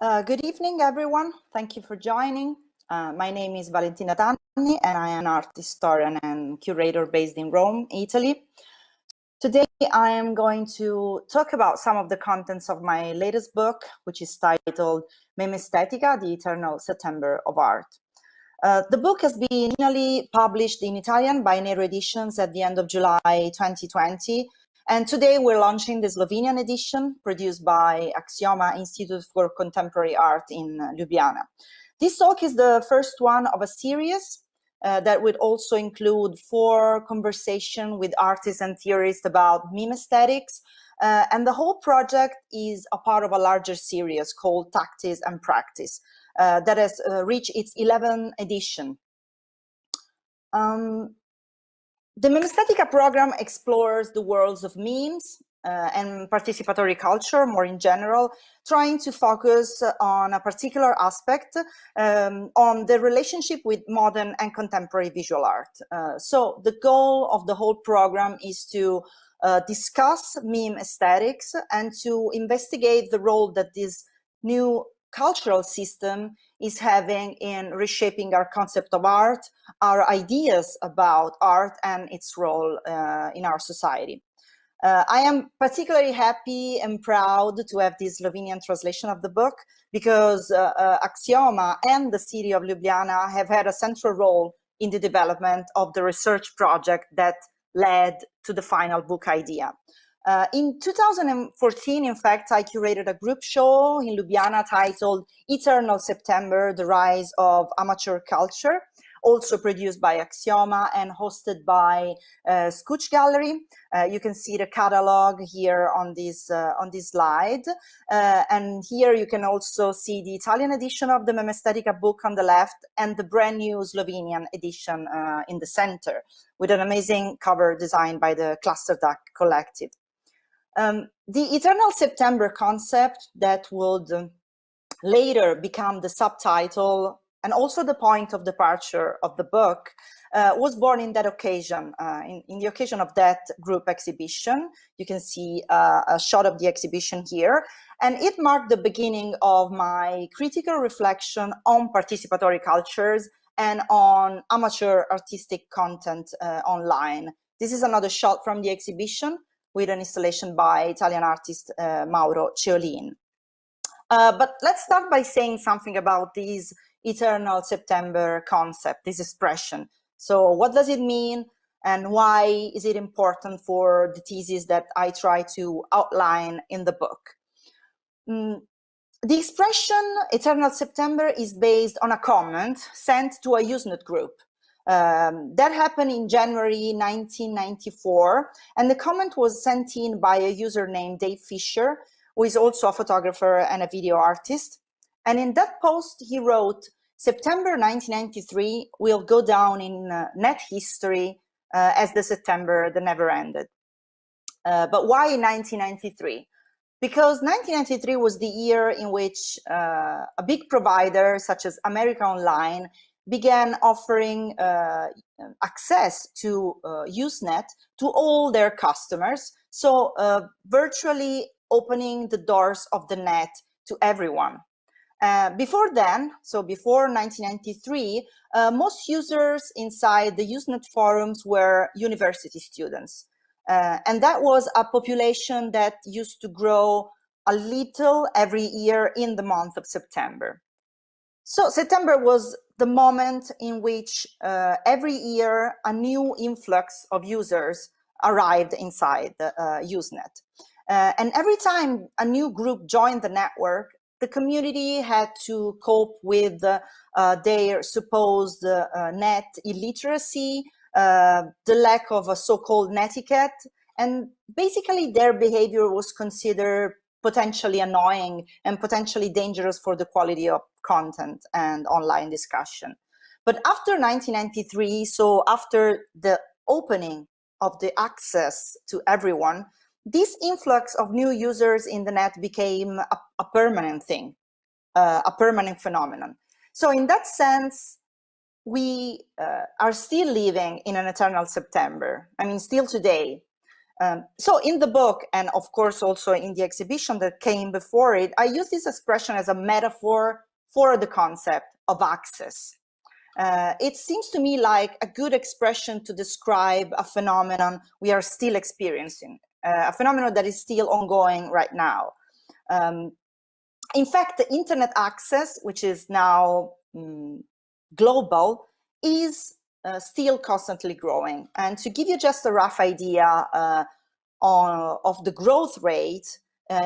Good evening, everyone. Thank you for joining. My name is Valentina Tanni, and I am an art historian and curator based in Rome, Italy. Today, I am going to talk about some of the contents of my latest book, which is titled 𝗍𝗻estetica, the Eternal September of Art. The book has been originally published in Italian by Nero Editions at the end of July 2020. And today we're launching the Slovenian edition produced by Aksioma Institute for Contemporary Art in Ljubljana. This talk is the first one of a series that would also include 4 conversations with artists and theorists about meme aesthetics. And the whole project is a part of a larger series called Tactics and Practice that has reached its 11th edition. The MemesteticA program explores the worlds of memes and participatory culture more in general, trying to focus on a particular aspect on the relationship with modern and contemporary visual art. So the goal of the whole program is to discuss meme aesthetics and to investigate the role that this new cultural system is having in reshaping our concept of art, our ideas about art and its role in our society. I am particularly happy and proud to have this Slovenian translation of the book because Aksioma and the city of Ljubljana have had a central role in the development of the research project that led to the final book idea. In 2014, in fact, I curated a group show in Ljubljana titled Eternal September, the Rise of Amateur Culture, also produced by Aksioma and hosted by 𝗧𝗵𝗲 Gallery. You can see the catalog here on this slide. And here you can also see the Italian edition of the MemesteticA book on the left and the brand new Slovenian edition in the center, with an amazing cover designed by the Clusterduck Collective. The Eternal September concept that would later become the subtitle and also the point of departure of the book was born in that occasion, in the occasion of that group exhibition. You can see a shot of the exhibition here, and it marked the beginning of my critical reflection on participatory cultures and on amateur artistic content online. This is another shot from the exhibition, with an installation by Italian artist Mauro Ceolin. But let's start by saying something about this Eternal September concept, this expression. So what does it mean and why is it important for the thesis that I try to outline in the book? The expression Eternal September is based on a comment sent to a Usenet group. That happened in January 1994, and the comment was sent in by a user named Dave Fisher, who is also a photographer and a video artist. And in that post, he wrote, "September 1993 will go down in net history as the September that never ended." But why 1993? Because 1993 was the year in which a big provider such as America Online began offering access to Usenet to all their customers, so virtually opening the doors of the net to everyone. Before then, so before 1993, most users inside the Usenet forums were university students. And that was a population that used to grow a little every year in the month of September. So September was the moment in which every year a new influx of users arrived inside the Usenet. And every time a new group joined the network, the community had to cope with their supposed net illiteracy, the lack of a so-called netiquette, and basically their behavior was considered potentially annoying and potentially dangerous for the quality of content and online discussion. But after 1993, so after the opening of the access to everyone, this influx of new users in the net became a permanent thing, a permanent phenomenon. So in that sense, we are still living in an eternal September. I mean, still today. So in the book, and of course also in the exhibition that came before it, I use this expression as a metaphor for the concept of access. It seems to me like a good expression to describe a phenomenon we are still experiencing, a phenomenon that is still ongoing right now. In fact, the internet access, which is now global, is still constantly growing. And to give you just a rough idea of the growth rate,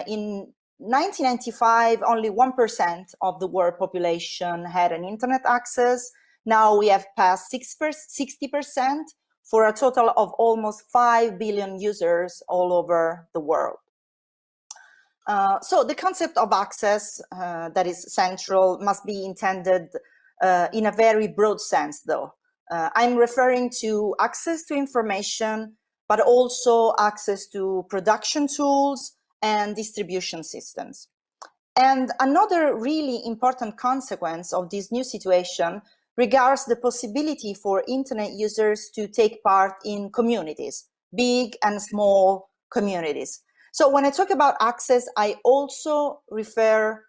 in 1995, only 1% of the world population had an internet access. Now we have passed 60% for a total of almost 5 billion users all over the world. So the concept of access that is central must be intended in a very broad sense, though. I'm referring to access to information, but also access to production tools and distribution systems. And another really important consequence of this new situation regards the possibility for internet users to take part in communities, big and small communities. So when I talk about access, I also refer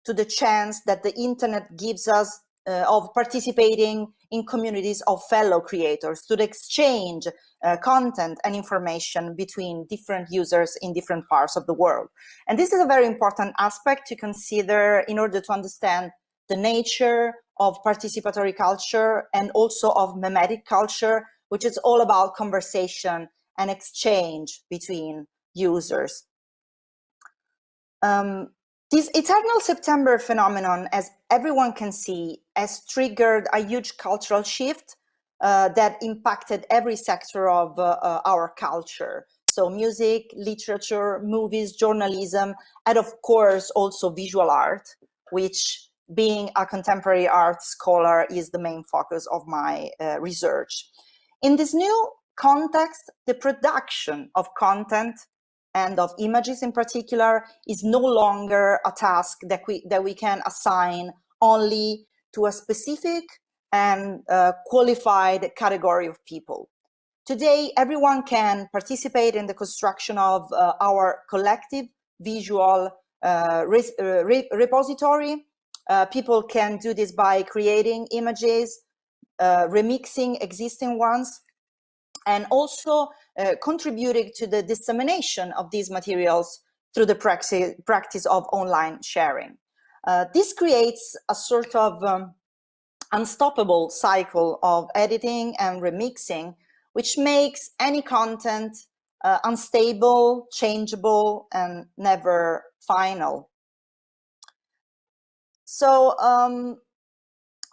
to the chance that the internet gives us of participating in communities of fellow creators, to the exchange content and information between different users in different parts of the world. And this is a very important aspect to consider in order to understand the nature of participatory culture and also of memetic culture, which is all about conversation and exchange between users. This eternal September phenomenon, as everyone can see, has triggered a huge cultural shift that impacted every sector of our culture. So music, literature, movies, journalism, and of course also visual art, which, being a contemporary art scholar, is the main focus of my research. In this new context, the production of content and of images in particular is no longer a task that we can assign only to a specific and qualified category of people. Today, everyone can participate in the construction of our collective visual repository. People can do this by creating images, remixing existing ones, and also contributing to the dissemination of these materials through the practice of online sharing. This creates a sort of unstoppable cycle of editing and remixing, which makes any content unstable, changeable, and never final. So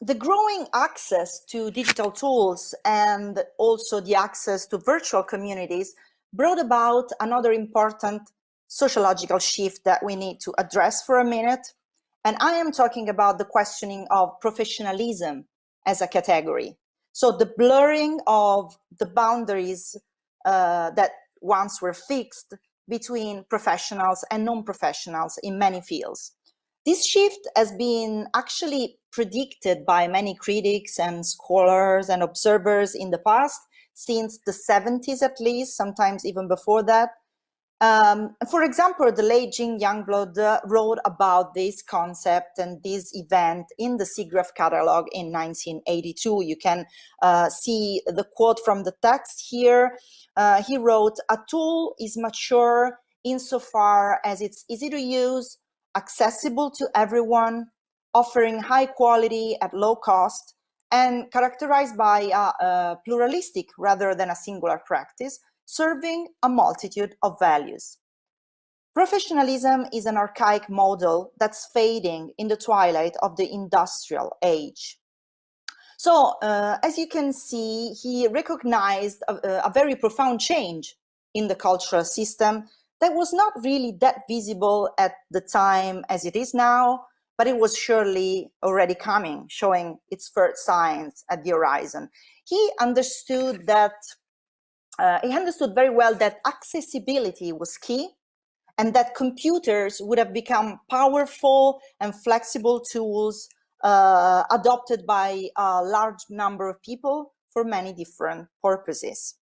the growing access to digital tools and also the access to virtual communities brought about another important sociological shift that we need to address for a minute. And I am talking about the questioning of professionalism as a category. So the blurring of the boundaries that once were fixed between professionals and non-professionals in many fields. This shift has been actually predicted by many critics and scholars and observers in the past, since the 70s at least, sometimes even before that. For example, the late 𝗤𝗏𝗏 wrote about this concept and this event in the SIGGRAPH catalog in 1982. You can see the quote from the text here. He wrote, "A tool is mature insofar as it's easy to use, accessible to everyone, offering high quality at low cost, and characterized by a pluralistic rather than a singular practice, serving a multitude of values." Professionalism is an archaic model that's fading in the twilight of the industrial age. So, as you can see, he recognized a very profound change in the cultural system that was not really that visible at the time as it is now, but it was surely already coming, showing its first signs at the horizon. He understood that he understood very well that accessibility was key, and that computers would have become powerful and flexible tools adopted by a large number of people for many different purposes.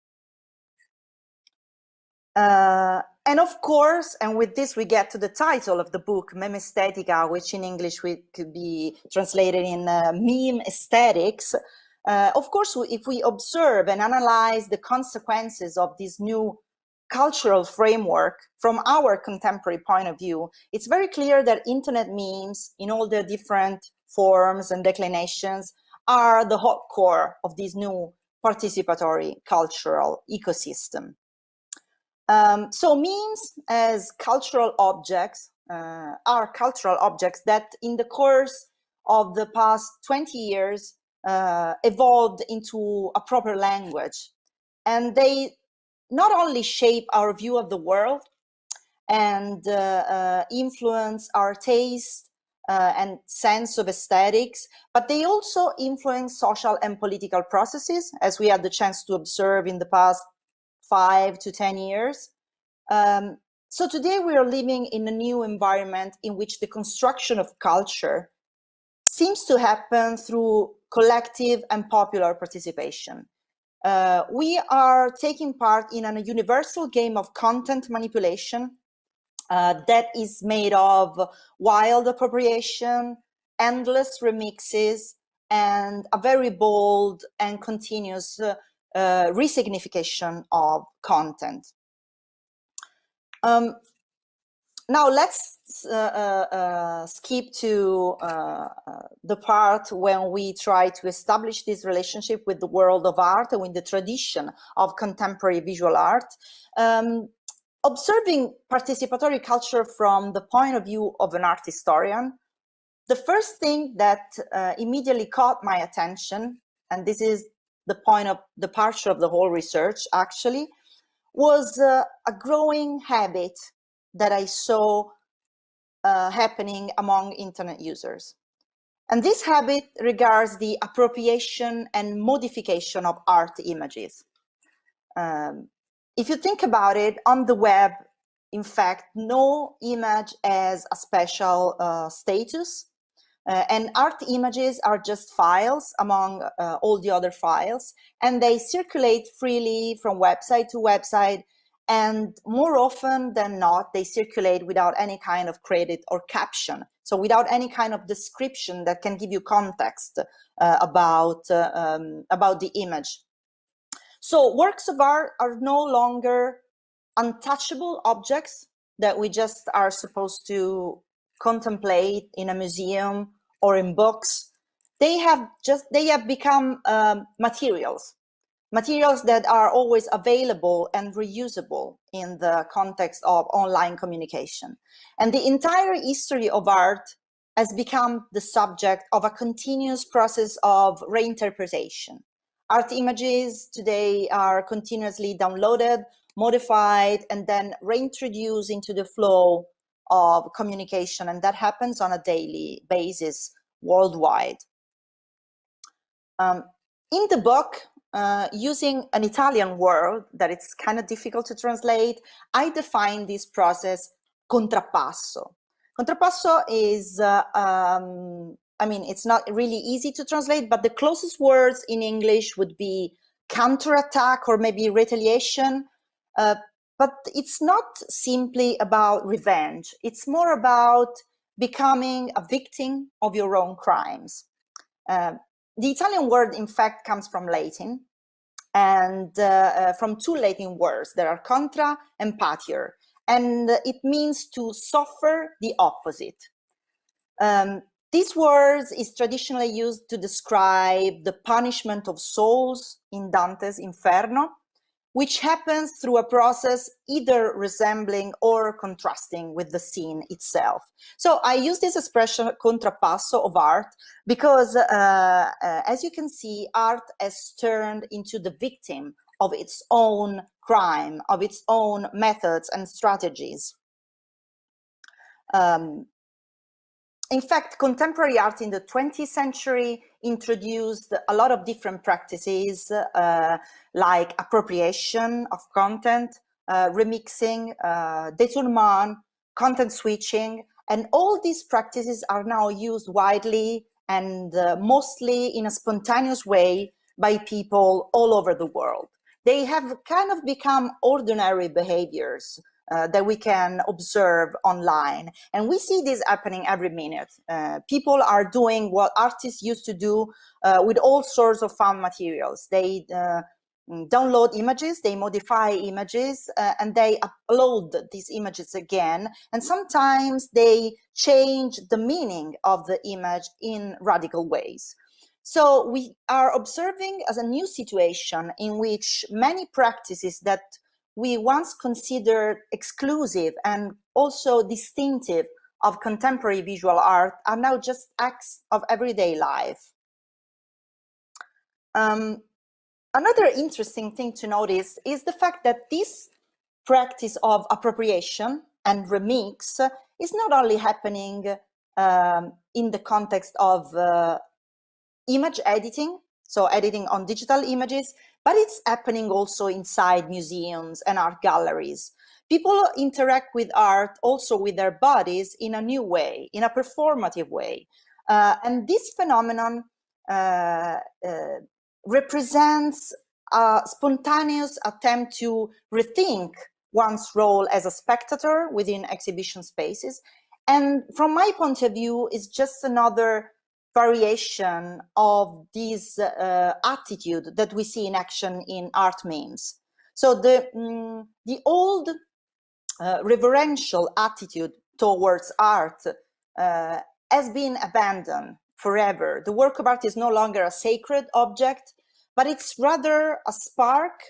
And of course, and with this we get to the title of the book, 𝗩𝗲𝗍𝗧𝗧, which in English could be translated in meme aesthetics. Of course, if we observe and analyze the consequences of this new cultural framework from our contemporary point of view, it's very clear that internet memes in all their different forms and declinations are the hot core of this new participatory cultural ecosystem. So memes as cultural objects are cultural objects that in the course of the past 20 years evolved into a proper language. And they not only shape our view of the world and influence our taste and sense of aesthetics, but they also influence social and political processes, as we had the chance to observe in the past 5 to 10 years. So today we are living in a new environment in which the construction of culture seems to happen through collective and popular participation. We are taking part in a universal game of content manipulation that is made of wild appropriation, endless remixes, and a very bold and continuous resignification of content. Now let's skip to the part when we try to establish this relationship with the world of art and with the tradition of contemporary visual art. Observing participatory culture from the point of view of an art historian, the first thing that immediately caught my attention, and this is the point of departure of the whole research actually, was a growing habit that I saw happening among internet users. And this habit regards the appropriation and modification of art images. If you think about it, on the web, in fact, no image has a special status. And art images are just files among all the other files, and they circulate freely from website to website, and more often than not, they circulate without any kind of credit or caption, so without any kind of description that can give you context about the image. So works of art are no longer untouchable objects that we just are supposed to contemplate in a museum or in books. They have become materials that are always available and reusable in the context of online communication. And the entire history of art has become the subject of a continuous process of reinterpretation. Art images today are continuously downloaded, modified, and then reintroduced into the flow of communication, and that happens on a daily basis worldwide. In the book, using an Italian word that it's kind of difficult to translate, I define this process contrappasso. Contrappasso is, I mean, it's not really easy to translate, but the closest words in English would be counterattack or maybe retaliation. But it's not simply about revenge. It's more about becoming a victim of your own crimes. The Italian word, in fact, comes from Latin, and from two Latin words. There are contra and patir, and it means to suffer the opposite. This word is traditionally used to describe the punishment of souls in Dante's Inferno, which happens through a process either resembling or contrasting with the scene itself. So I use this expression contrappasso of art because, as you can see, art has turned into the victim of its own crime, of its own methods and strategies. In fact, contemporary art in the 20th century introduced a lot of different practices like appropriation of content, remixing, détournement, content switching, and all these practices are now used widely and mostly in a spontaneous way by people all over the world. they have kind of become ordinary behaviors that we can observe online. And we see this happening every minute. People are doing what artists used to do with all sorts of found materials. They download images, they modify images, and they upload these images again. And sometimes they change the meaning of the image in radical ways. So we are observing as a new situation in which many practices that we once considered exclusive and also distinctive of contemporary visual art are now just acts of everyday life. Another interesting thing to notice is the fact that this practice of appropriation and remix is not only happening in the context of image editing, so editing on digital images, but it's happening also inside museums and art galleries. People interact with art also with their bodies in a new way, in a performative way. And this phenomenon represents a spontaneous attempt to rethink one's role as a spectator within exhibition spaces. And from my point of view, it's just another variation of this attitude that we see in action in art memes. So the old reverential attitude towards art has been abandoned forever. The work of art is no longer a sacred object, but it's rather a spark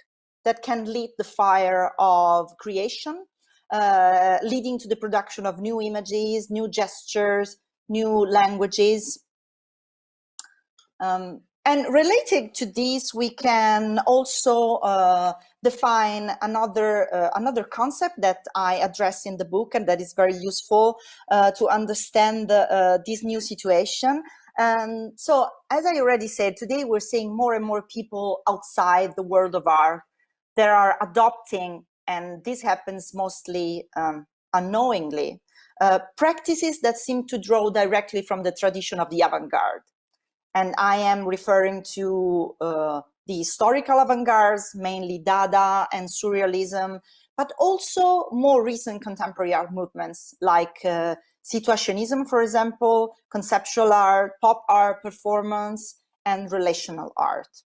that can lit the fire of creation, leading to the production of new images, new gestures, new languages. And related to this, we can also define another concept that I address in the book, and that is very useful to understand this new situation. And so, as I already said, today we're seeing more and more people outside the world of art that are adopting, and this happens mostly unknowingly, practices that seem to draw directly from the tradition of the avant-garde. And I am referring to the historical avant-gardes, mainly Dada and Surrealism, but also more recent contemporary art movements like Situationism, for example, conceptual art, pop art, performance, and relational art.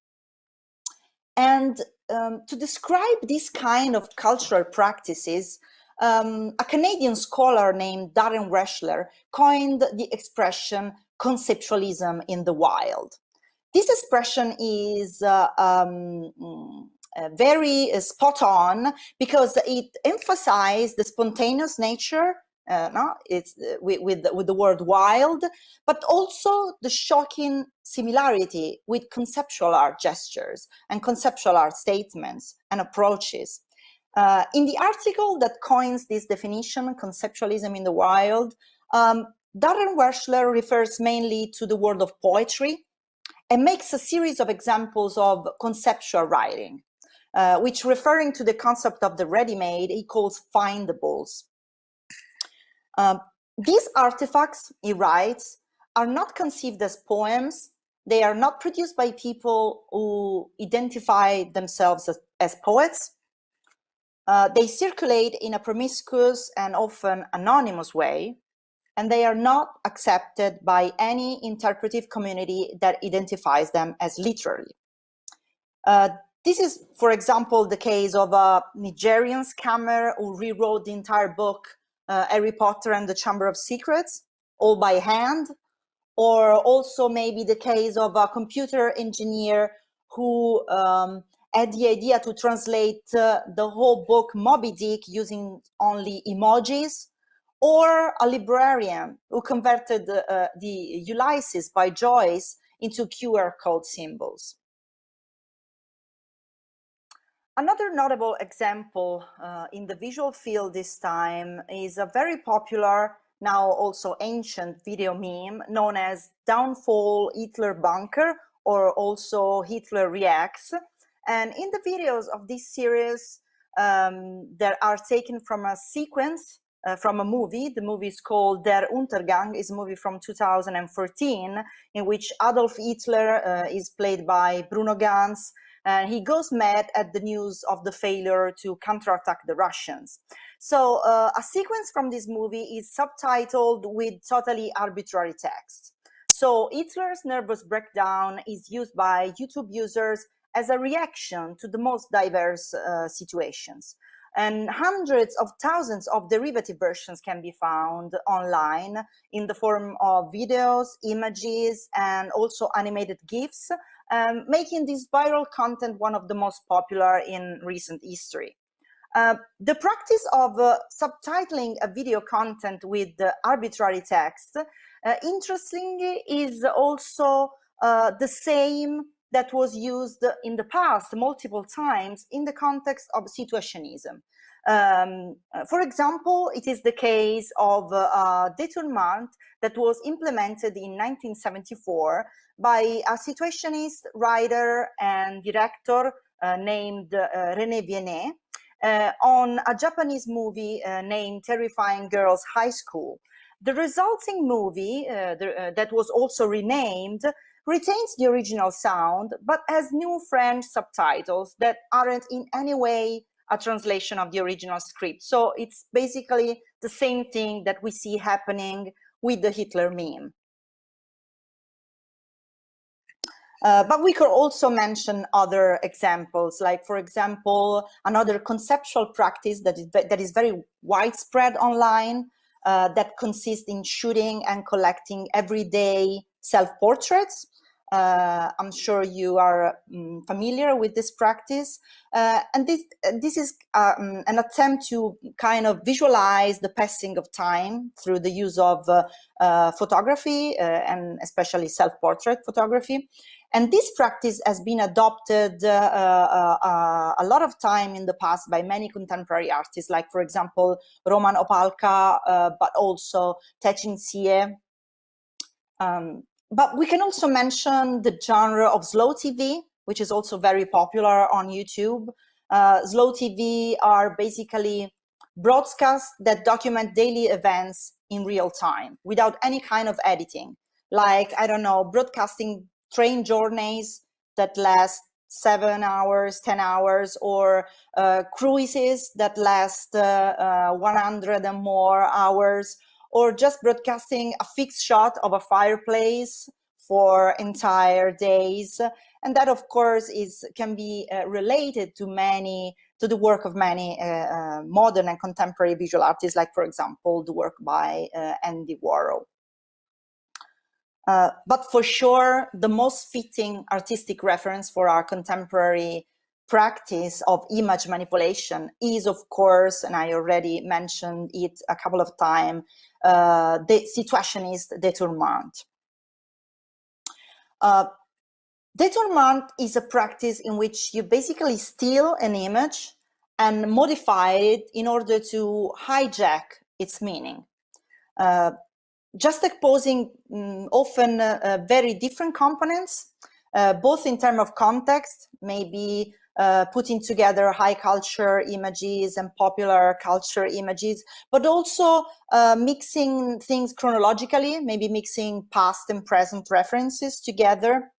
And to describe this kind of cultural practices, a Canadian scholar named Darren Weschler coined the expression conceptualism in the wild. This expression is very spot on because it emphasizes the spontaneous nature, it's with the word wild, but also the shocking similarity with conceptual art gestures and conceptual art statements and approaches. In the article that coins this definition, conceptualism in the wild, Darren Weschler refers mainly to the world of poetry and makes a series of examples of conceptual writing, which, referring to the concept of the ready-made, he calls findables. These artifacts, he writes, are not conceived as poems. They are not produced by people who identify themselves as poets. They circulate in a promiscuous and often anonymous way, and they are not accepted by any interpretive community that identifies them as literary. This is, for example, the case of a Nigerian scammer who rewrote the entire book, Harry Potter and the Chamber of Secrets, all by hand, or also maybe the case of a computer engineer who had the idea to translate the whole book Moby Dick using only emojis, or a librarian who converted the Ulysses by Joyce into QR code symbols. Another notable example in the visual field this time is a very popular, now also ancient video meme known as Downfall Hitler Bunker, or also Hitler Reacts. And in the videos of this series that are taken from a sequence from a movie. The movie is called 𝗓𝗏𝗏𝗏, is a movie from 2014, in which Adolf Hitler is played by Bruno Ganz, and he goes mad at the news of the failure to counterattack the Russians. So a sequence from this movie is subtitled with totally arbitrary text. So Hitler's nervous breakdown is used by YouTube users as a reaction to the most diverse situations. And hundreds of thousands of derivative versions can be found online in the form of videos, images, and also animated GIFs, making this viral content one of the most popular in recent history. The practice of subtitling a video content with arbitrary text, interestingly, is also the same that was used in the past multiple times in the context of situationism. For example, it is the case of 𝗕𝗏𝗏𝗍𝗏 that was implemented in 1974 by a situationist writer and director named René Viennet on a Japanese movie named 𝗕terrifying Girls High School. The resulting movie, that was also renamed, retains the original sound, but has new French subtitles that aren't in any way a translation of the original script. So it's basically the same thing that we see happening with the Hitler meme. But we could also mention other examples, like, for example, another conceptual practice that is very widespread online, that consists in shooting and collecting everyday self-portraits. I'm sure you are familiar with this practice. And this is an attempt to kind of visualize the passing of time through the use of photography, and especially self-portrait photography. And this practice has been adopted a lot of time in the past by many contemporary artists, like, for example, Roman Opalka, but also 𝗕cie 𝗍𝗂𝗏. But we can also mention the genre of slow TV, which is also very popular on YouTube. Slow TV are basically broadcasts that document daily events in real time without any kind of editing. Like, I don't know, broadcasting train journeys that last 7 hours, 10 hours, or cruises that last 100 and more hours, or just broadcasting a fixed shot of a fireplace for entire days. And that, of course, can be related to the work of many modern and contemporary visual artists, like, for example, the work by Andy Warhol. But for sure, the most fitting artistic reference for our contemporary practice of image manipulation is, of course, and I already mentioned it a couple of times, the situationist 𝗕𝗏𝗏𝗏𝗏. 𝗕𝗏𝗏𝗏𝗏 is a practice in which you basically steal an image and modify it in order to hijack its meaning. Just exposing often very different components, both in terms of context, maybe putting together high culture images and popular culture images, but also mixing things chronologically, maybe mixing past and present references together.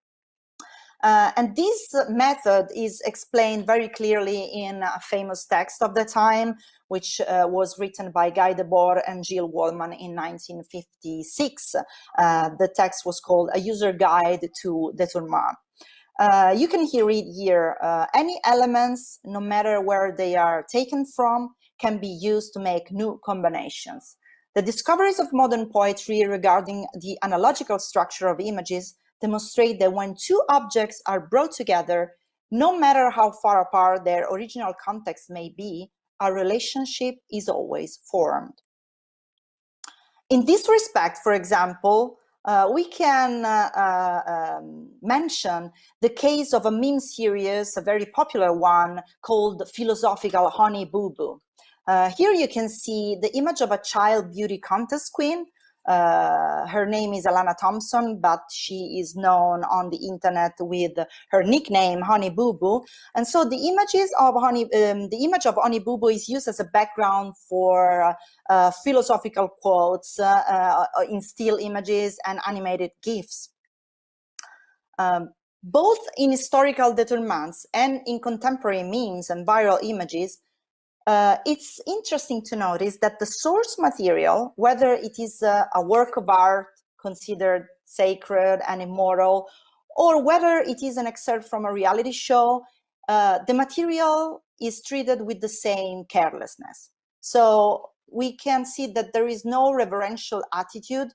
And this method is explained very clearly in a famous text of the time, which was written by Guy Debord and Gilles Wallman in 1956. The text was called A User Guide to 𝗕𝗏𝗏𝗏𝗏. You can read here, any elements, no matter where they are taken from, can be used to make new combinations. The discoveries of modern poetry regarding the analogical structure of images demonstrate that when two objects are brought together, no matter how far apart their original context may be, a relationship is always formed. In this respect, for example, we can mention the case of a meme series, a very popular one, called Philosophical Honey Boo Boo. Here you can see the image of a child beauty contest queen. Her name is Alana Thompson, but she is known on the internet with her nickname Honey Boo Boo. And so the image of Honey Boo Boo is used as a background for philosophical quotes in still images and animated GIFs. both in historical détournements and in contemporary memes and viral images, it's interesting to notice that the source material, whether it is a work of art considered sacred and immoral, or whether it is an excerpt from a reality show, the material is treated with the same carelessness. So we can see that there is no reverential attitude,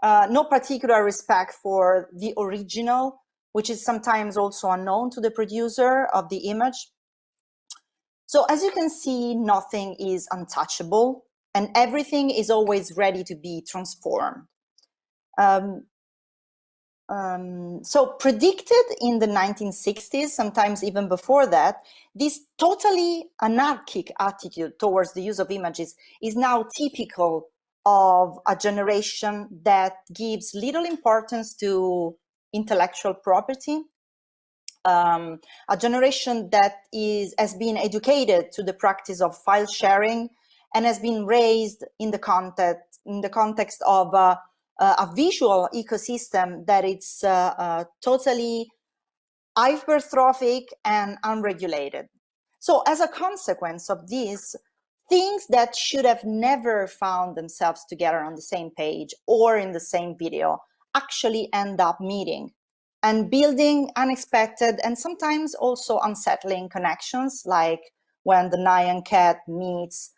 no particular respect for the original, which is sometimes also unknown to the producer of the image. So as you can see, nothing is untouchable and everything is always ready to be transformed. So predicted in the 1960s, sometimes even before that, this totally anarchic attitude towards the use of images is now typical of a generation that gives little importance to intellectual property, a generation that has been educated to the practice of file sharing and has been raised in the context of a visual ecosystem that it's totally hypertrophic and unregulated. So as a consequence of this, things that should have never found themselves together on the same page or in the same video actually end up meeting and building unexpected and sometimes also unsettling connections, like when the Nyan cat meets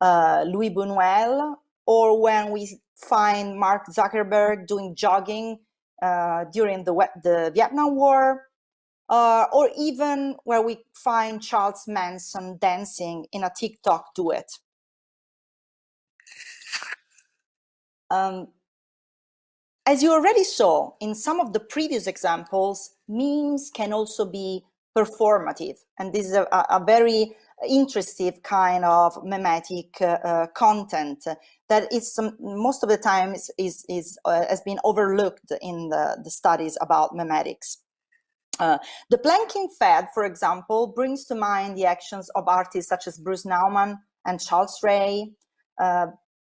Louis Buñuel, or when we find Mark Zuckerberg doing jogging during the Vietnam War, or even where we find Charles Manson dancing in a TikTok duet. As you already saw in some of the previous examples, memes can also be performative, and this is a very interesting kind of memetic content that is most of the time has been overlooked in the studies about memetics. The planking fad, for example, brings to mind the actions of artists such as Bruce Nauman and Charles Ray.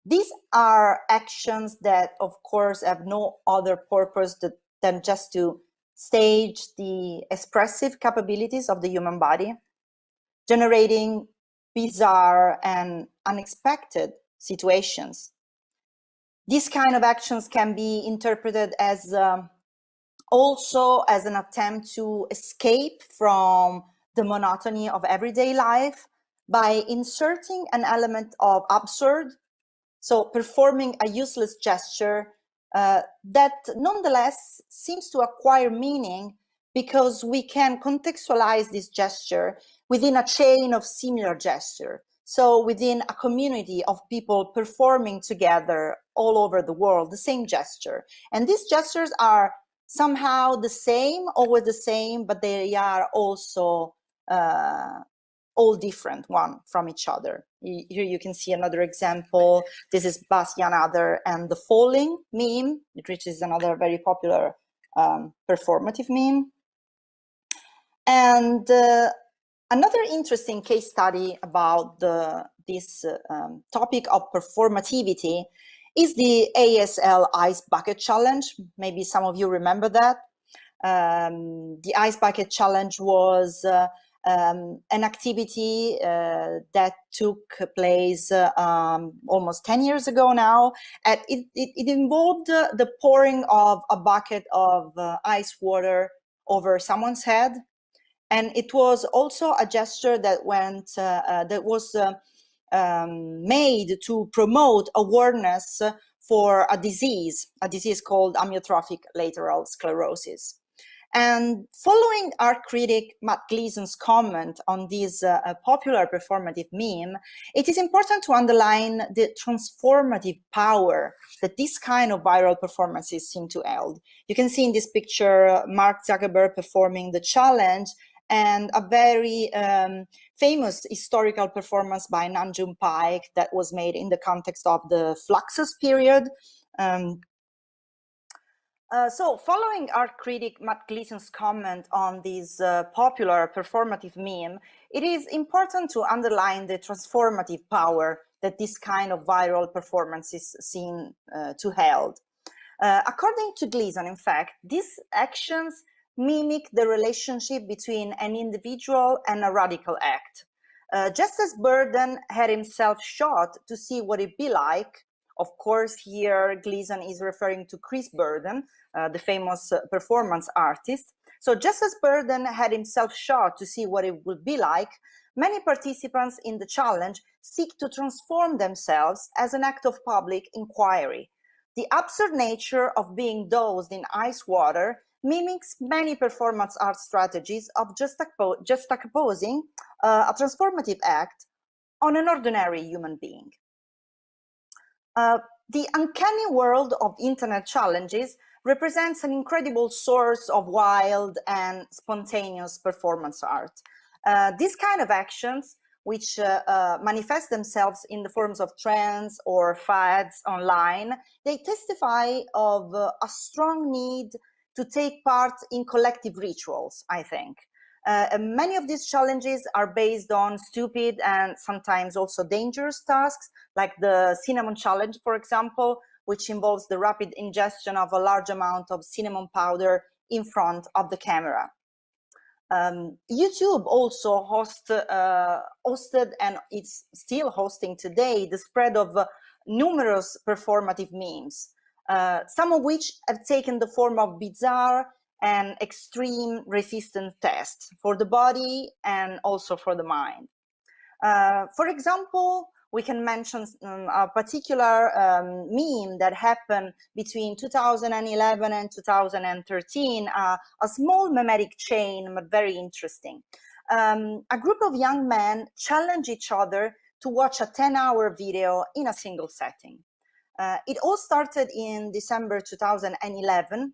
These are actions that, of course, have no other purpose than just to stage the expressive capabilities of the human body, generating bizarre and unexpected situations. These kind of actions can be interpreted as also as an attempt to escape from the monotony of everyday life by inserting an element of absurd, so performing a useless gesture that nonetheless seems to acquire meaning because we can contextualize this gesture within a chain of similar gesture. So within a community of people performing together all over the world, the same gesture. And these gestures are somehow the same, always the same, but they are also all different one from each other. Here you can see another example. This is 𝗏 another and the falling meme, which is another very popular performative meme. And another interesting case study about this topic of performativity is the ASL Ice Bucket Challenge. Maybe some of you remember that. The Ice Bucket Challenge was an activity that took place almost 10 years ago now. And it involved the pouring of a bucket of ice water over someone's head. And it was also a gesture that was made to promote awareness for a disease called amyotrophic lateral sclerosis. And following art critic Matt Gleason's comment on this popular performative meme, it is important to underline the transformative power that this kind of viral performances seem to hold. You can see in this picture Mark Zuckerberg performing the challenge and a very famous historical performance by Nam June Paik that was made in the context of the Fluxus period. So following art critic Matt Gleason's comment on this popular performative meme, it is important to underline the transformative power that this kind of viral performances seem to hold. According to Gleason, in fact, these actions mimic the relationship between an individual and a radical act. Just as Burden had himself shot to see what it'd be like, of course, here Gleason is referring to Chris Burden, the famous performance artist. So just as Burden had himself shot to see what it would be like, many participants in the challenge seek to transform themselves as an act of public inquiry. The absurd nature of being dosed in ice water mimics many performance art strategies of juxtaposing a transformative act on an ordinary human being. The uncanny world of internet challenges represents an incredible source of wild and spontaneous performance art. These kind of actions, which manifest themselves in the forms of trends or fads online, they testify of a strong need to take part in collective rituals, I think. Many of these challenges are based on stupid and sometimes also dangerous tasks, like the cinnamon challenge, for example, which involves the rapid ingestion of a large amount of cinnamon powder in front of the camera. YouTube also hosted, and it's still hosting today, the spread of numerous performative memes, some of which have taken the form of bizarre and extreme resistance tests for the body and also for the mind. For example, we can mention a particular meme that happened between 2011 and 2013, a small memetic chain, but very interesting. A group of young men challenge each other to watch a 10-hour video in a single setting. It all started in December 2011,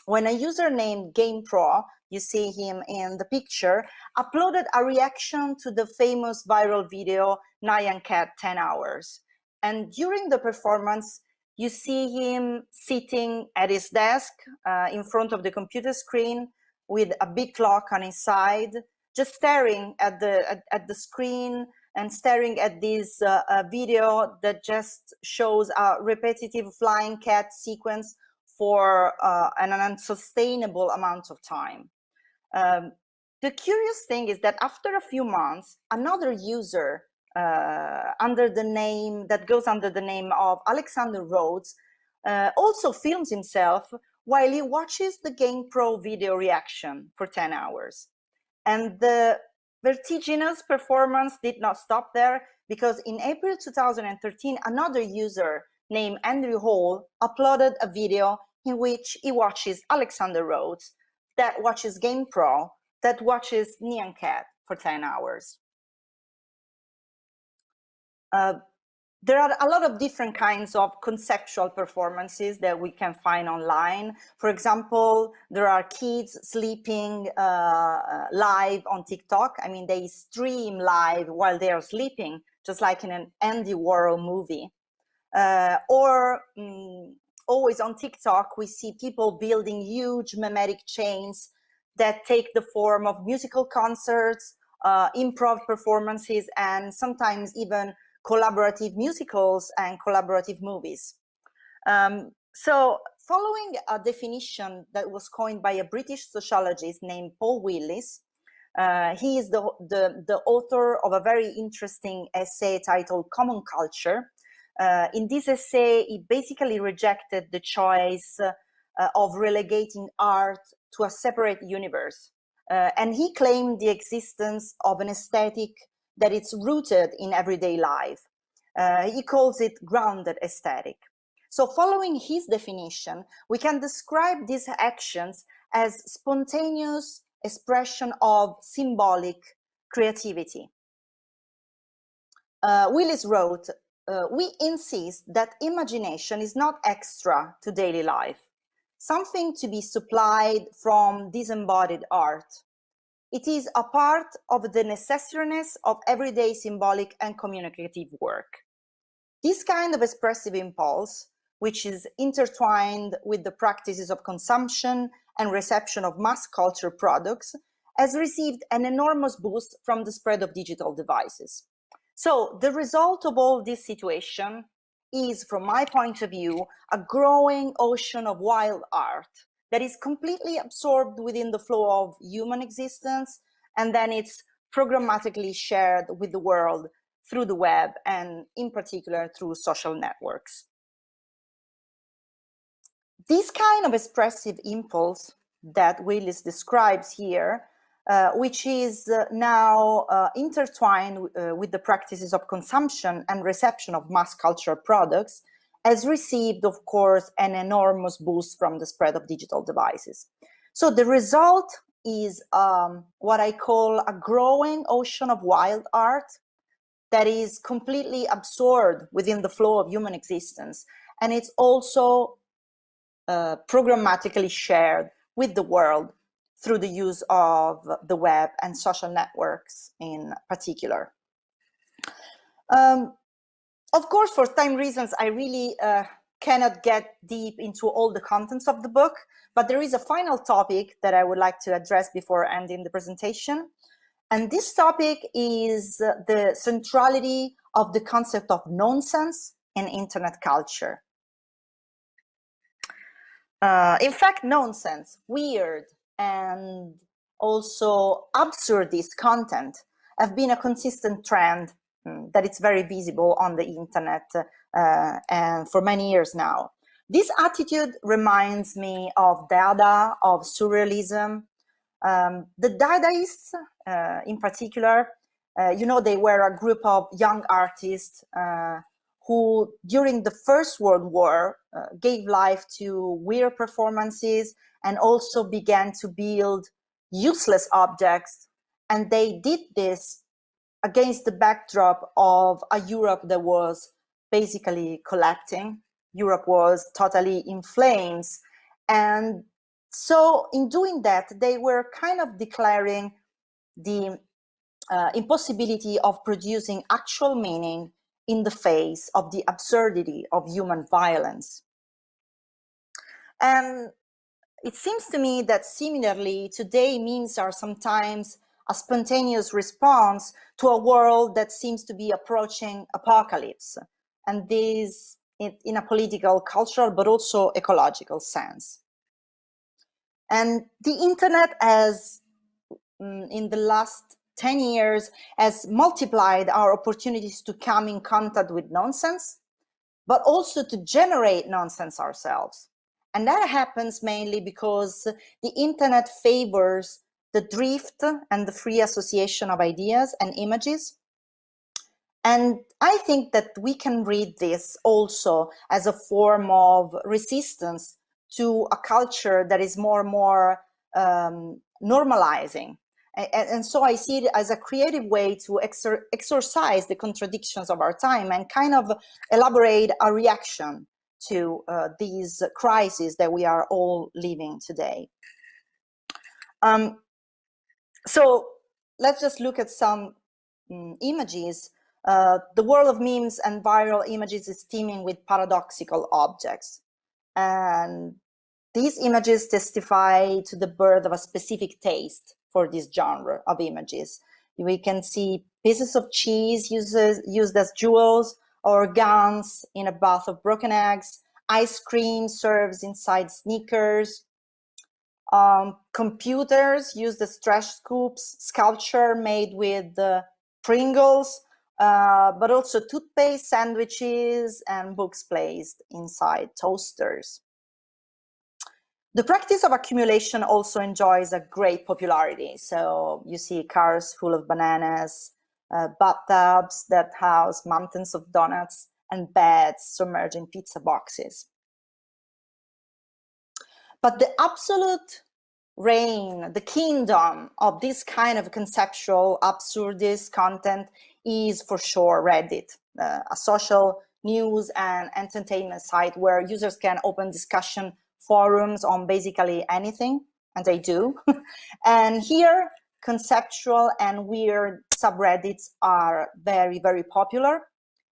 when a user named 𝗍𝗲𝗃, you see him in the picture, uploaded a reaction to the famous viral video Nyan Cat 10 Hours. And during the performance, you see him sitting at his desk in front of the computer screen with a big clock on his side, just staring at the screen and staring at this video that just shows a repetitive flying cat sequence for an unsustainable amount of time. The curious thing is that after a few months, another user under the name of Alexander Rhodes also films himself while he watches the 𝗍𝗲𝗃 video reaction for 10 hours. And the vertiginous performance did not stop there, because in April 2013, another user named Andrew Hall uploaded a video in which he watches Alexander Rhodes, that watches 𝗍𝗲𝗃, that watches Nyan Cat for 10 hours. There are a lot of different kinds of conceptual performances that we can find online. For example, there are kids sleeping live on TikTok. I mean, they stream live while they are sleeping, just like in an Andy Warhol movie. Always on TikTok, we see people building huge memetic chains that take the form of musical concerts, improv performances, and sometimes even collaborative musicals and collaborative movies. So following a definition that was coined by a British sociologist named Paul Willis, he is the author of a very interesting essay titled Common Culture. In this essay, he basically rejected the choice of relegating art to a separate universe. And he claimed the existence of an aesthetic that it's rooted in everyday life. He calls it grounded aesthetic. So following his definition, we can describe these actions as spontaneous expression of symbolic creativity. Willis wrote, we insist that imagination is not extra to daily life, something to be supplied from disembodied art. It is a part of the necessariness of everyday symbolic and communicative work. This kind of expressive impulse, which is intertwined with the practices of consumption and reception of mass culture products, has received an enormous boost from the spread of digital devices. So the result of all this situation is, from my point of view, a growing ocean of wild art that is completely absorbed within the flow of human existence, and then it's programmatically shared with the world through the web, and in particular through social networks. This kind of expressive impulse that Willis describes here, which is now intertwined with the practices of consumption and reception of mass culture products, has received, of course, an enormous boost from the spread of digital devices. So the result is what I call a growing ocean of wild art that is completely absorbed within the flow of human existence. And it's also programmatically shared with the world through the use of the web and social networks in particular. Of course, for time reasons, I really cannot get deep into all the contents of the book, but there is a final topic that I would like to address before ending the presentation. And this topic is the centrality of the concept of nonsense in internet culture. In fact, nonsense, weird, and also absurdist content have been a consistent trend that it's very visible on the internet and for many years now. This attitude reminds me of Dada, of surrealism. The Dadaists in particular, you know, they were a group of young artists who during the First World War gave life to weird performances and also began to build useless objects. And they did this against the backdrop of a Europe that was basically collapsing. Europe was totally in flames. And so in doing that, they were kind of declaring the impossibility of producing actual meaning in the face of the absurdity of human violence. And it seems to me that similarly, today memes are sometimes a spontaneous response to a world that seems to be approaching apocalypse, and this in a political, cultural, but also ecological sense. And the internet has, in the last 10 years, has multiplied our opportunities to come in contact with nonsense, but also to generate nonsense ourselves. And that happens mainly because the internet favors the drift and the free association of ideas and images. And I think that we can read this also as a form of resistance to a culture that is more and more normalizing. And so I see it as a creative way to exorcise the contradictions of our time and kind of elaborate a reaction to these crises that we are all living today. So let's just look at some images. The world of memes and viral images is teeming with paradoxical objects. And these images testify to the birth of a specific taste for this genre of images. We can see pieces of cheese used as jewels, or guns in a bath of broken eggs, ice cream served inside sneakers, computers used as trash scoops, sculpture made with Pringles, but also toothpaste, sandwiches, and books placed inside toasters. The practice of accumulation also enjoys a great popularity. So you see cars full of bananas, bathtubs that house mountains of donuts, and beds submerged in pizza boxes. But the absolute reign, the kingdom of this kind of conceptual absurdist content is for sure Reddit, a social news and entertainment site where users can open discussion forums on basically anything, and they do. And here, conceptual and weird subreddits are very, very popular.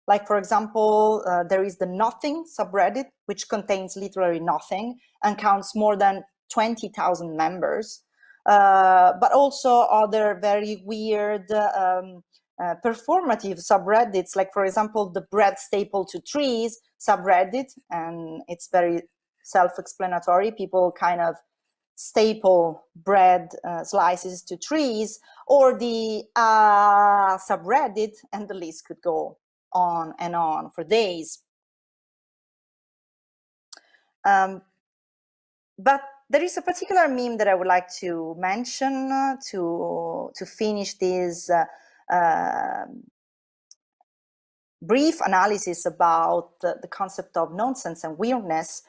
Like, for example, there is the Nothing subreddit, which contains literally nothing and counts more than 20,000 members, but also other very weird performative subreddits, like, for example, the bread staple to trees subreddit, and it's very self-explanatory. People kind of staple bread slices to trees, or the subreddit, and the list could go on and on for days. But there is a particular meme that I would like to mention to finish this brief analysis about the concept of nonsense and weirdness.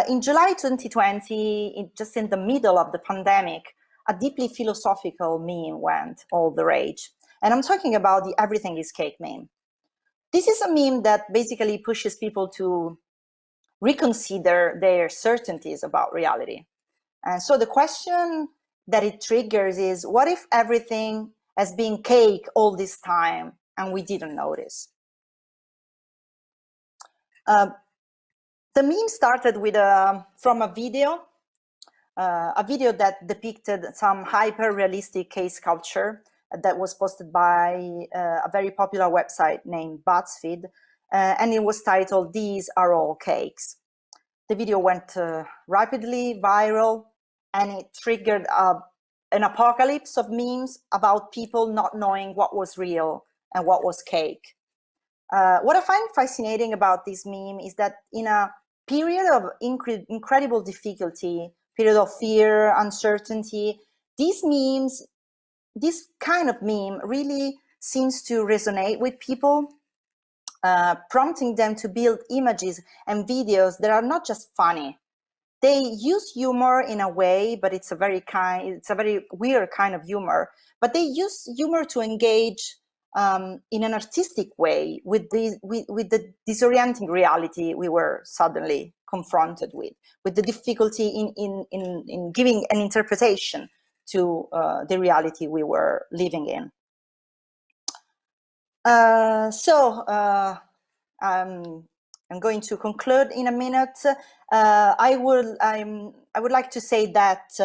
In July 2020, just in the middle of the pandemic, a deeply philosophical meme went all the rage. And I'm talking about the everything is cake meme. This is a meme that basically pushes people to reconsider their certainties about reality. And so the question that it triggers is, what if everything has been cake all this time and we didn't notice? The meme started with from a video that depicted some hyper-realistic case sculpture that was posted by a very popular website named BuzzFeed, and it was titled, "These Are All Cakes." The video went rapidly viral, and it triggered an apocalypse of memes about people not knowing what was real and what was cake. What I find fascinating about this meme is that in a period of incredible difficulty, period of fear, uncertainty, these memes, this kind of meme really seems to resonate with people, prompting them to build images and videos that are not just funny. They use humor in a way, but it's a very weird kind of humor. But they use humor to engage in an artistic way with the disorienting reality we were suddenly confronted with the difficulty in giving an interpretation to the reality we were living in. I'm going to conclude in a minute. I would like to say that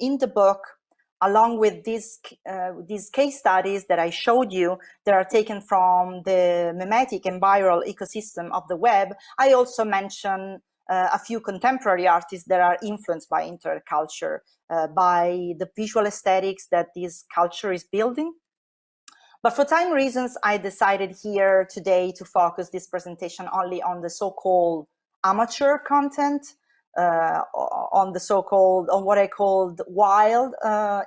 in the book, along with these case studies that I showed you, that are taken from the memetic and viral ecosystem of the web, I also mention a few contemporary artists that are influenced by internet culture, by the visual aesthetics that this culture is building. But for time reasons, I decided here today to focus this presentation only on the so-called amateur content, on what I called wild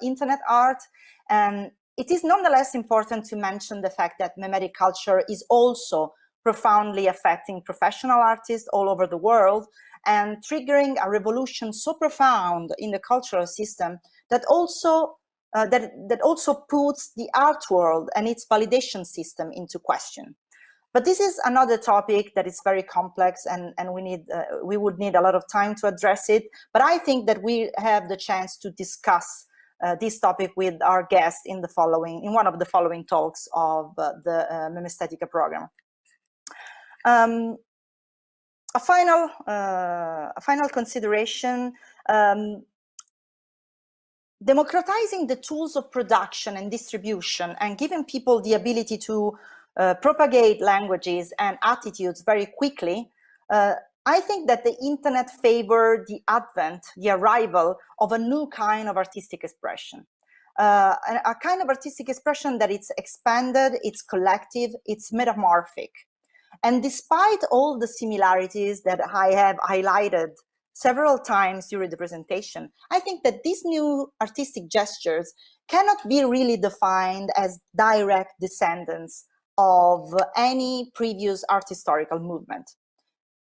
internet art. And it is nonetheless important to mention the fact that memetic culture is also profoundly affecting professional artists all over the world and triggering a revolution so profound in the cultural system that also puts the art world and its validation system into question. But this is another topic that is very complex, and we would need a lot of time to address it. But I think that we have the chance to discuss this topic with our guest in one of the following talks of the MemesteticA program. A final consideration. Democratizing the tools of production and distribution and giving people the ability to propagate languages and attitudes very quickly, I think that the internet favored the arrival of a new kind of artistic expression. A kind of artistic expression that it's expanded, it's collective, it's metamorphic. And despite all the similarities that I have highlighted several times during the presentation, I think that these new artistic gestures cannot be really defined as direct descendants of any previous art historical movement.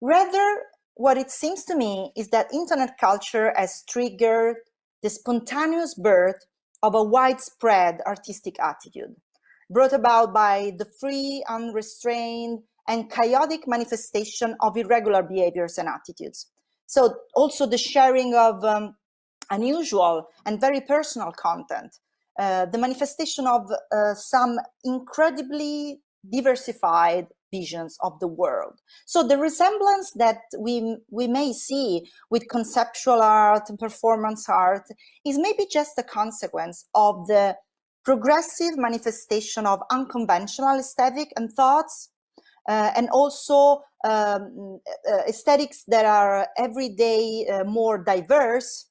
Rather, what it seems to me is that internet culture has triggered the spontaneous birth of a widespread artistic attitude, brought about by the free, unrestrained, and chaotic manifestation of irregular behaviors and attitudes. So also the sharing of unusual and very personal content, the manifestation of some incredibly diversified visions of the world. So the resemblance that we may see with conceptual art and performance art is maybe just a consequence of the progressive manifestation of unconventional aesthetic and thoughts, and also aesthetics that are every day more diverse,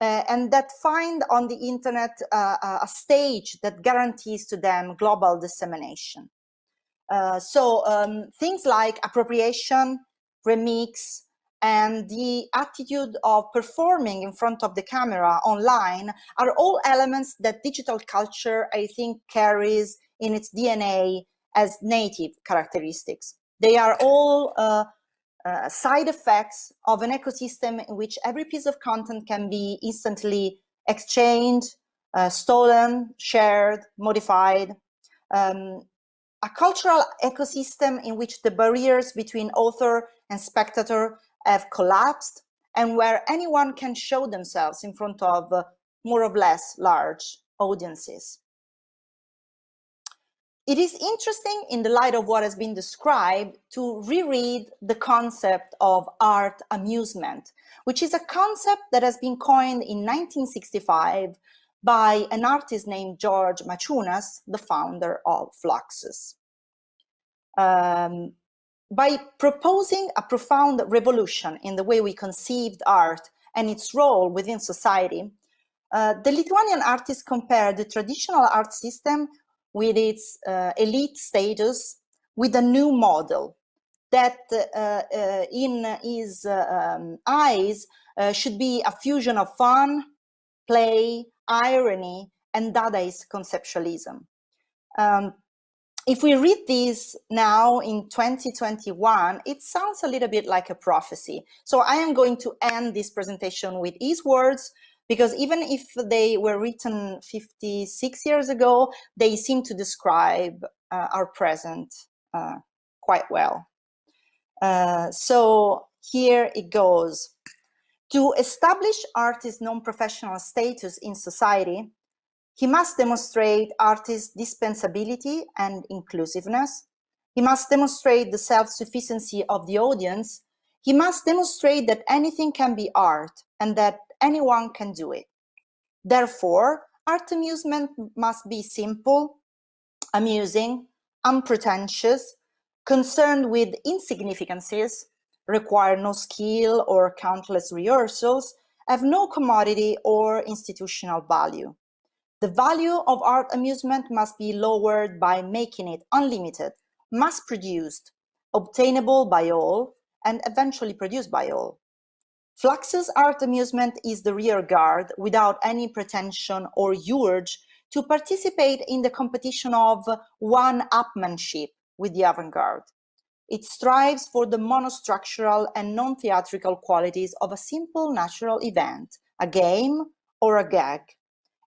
and that find on the internet a stage that guarantees to them global dissemination. Things like appropriation, remix, and the attitude of performing in front of the camera online are all elements that digital culture, I think, carries in its DNA as native characteristics. They are all side effects of an ecosystem in which every piece of content can be instantly exchanged, stolen, shared, modified. A cultural ecosystem in which the barriers between author and spectator have collapsed, and where anyone can show themselves in front of more or less large audiences. It is interesting, in the light of what has been described, to reread the concept of art amusement, which is a concept that has been coined in 1965 by an artist named George Maciunas, the founder of Fluxus. By proposing a profound revolution in the way we conceived art and its role within society, the Lithuanian artist compared the traditional art system with its elite status with a new model that in his eyes should be a fusion of fun, play, irony, and Dadaist conceptualism. If we read this now in 2021, it sounds a little bit like a prophecy. So I am going to end this presentation with his words, because even if they were written 56 years ago, they seem to describe our present quite well. So here it goes. To establish artists' non-professional status in society, he must demonstrate artists' dispensability and inclusiveness. He must demonstrate the self-sufficiency of the audience. He must demonstrate that anything can be art and that anyone can do it. Therefore, art amusement must be simple, amusing, unpretentious, concerned with insignificances, require no skill or countless rehearsals, have no commodity or institutional value. The value of art amusement must be lowered by making it unlimited, mass-produced, obtainable by all, and eventually produced by all. Fluxus art amusement is the rear guard without any pretension or urge to participate in the competition of one-upmanship with the avant-garde. It strives for the monostructural and non-theatrical qualities of a simple natural event, a game or a gag.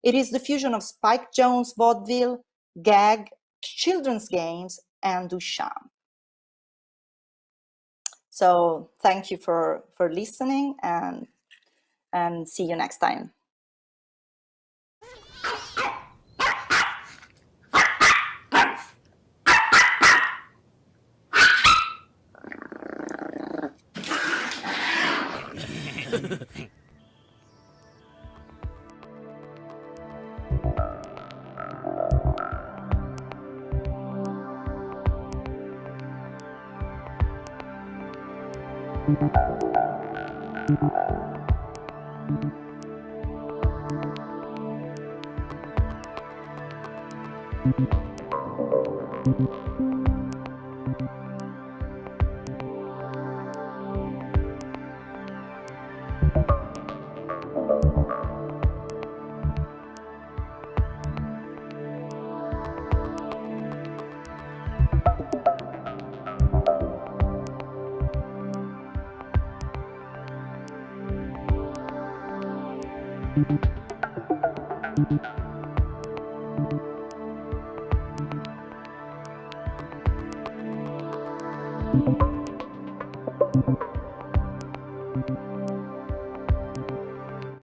It is the fusion of Spike Jonze vaudeville, gag, children's games, and Duchamp. So thank you for listening, and see you next time. Thank you.